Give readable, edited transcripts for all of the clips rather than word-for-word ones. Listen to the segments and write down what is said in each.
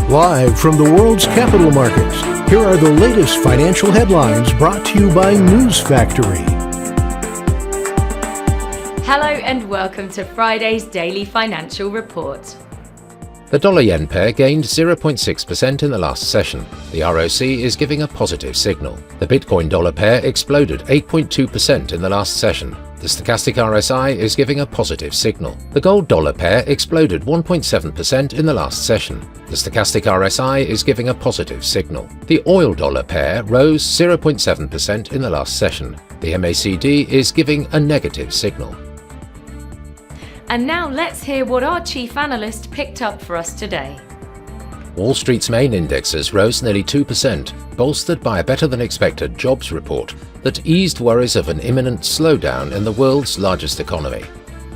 Live from the world's capital markets, here are the latest financial headlines brought to you by News Factory. Hello and welcome to Friday's Daily Financial Report. The dollar-yen pair gained 0.6% in the last session. The ROC is giving a positive signal. The Bitcoin dollar pair exploded 8.2% in the last session. The stochastic RSI is giving a positive signal. The gold dollar pair exploded 1.7% in the last session. The stochastic RSI is giving a positive signal. The oil dollar pair rose 0.7% in the last session. The MACD is giving a negative signal. And now let's hear what our chief analyst picked up for us today. Wall Street's main indexes rose nearly 2%, bolstered by a better-than-expected jobs report that eased worries of an imminent slowdown in the world's largest economy.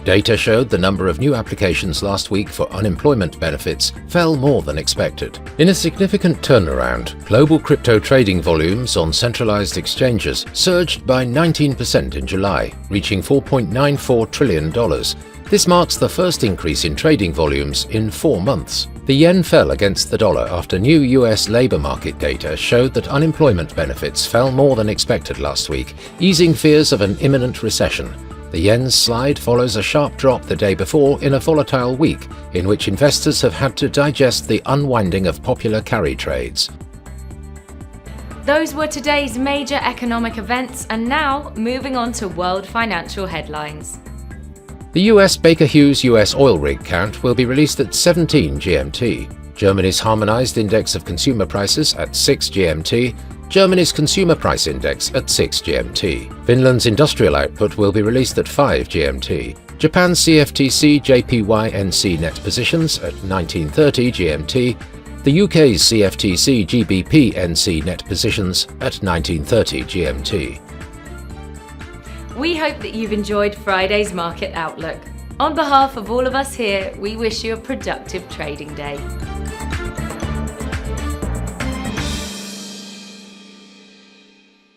Data showed the number of new applications last week for unemployment benefits fell more than expected. In a significant turnaround, global crypto trading volumes on centralized exchanges surged by 19% in July, reaching $4.94 trillion. This marks the first increase in trading volumes in 4 months. The yen fell against the dollar after new US labor market data showed that unemployment benefits fell more than expected last week, easing fears of an imminent recession. The yen's slide follows a sharp drop the day before in a volatile week, in which investors have had to digest the unwinding of popular carry trades. Those were today's major economic events, and now moving on to world financial headlines. The US Baker Hughes US oil rig count will be released at 17 GMT. Germany's Harmonized Index of Consumer Prices at 6 GMT. Germany's Consumer Price Index at 6 GMT. Finland's industrial output will be released at 5 GMT. Japan's CFTC JPY-NC net positions at 19:30 GMT. The UK's CFTC GBP-NC net positions at 19:30 GMT. We hope that you've enjoyed Friday's Market Outlook. On behalf of all of us here, we wish you a productive trading day.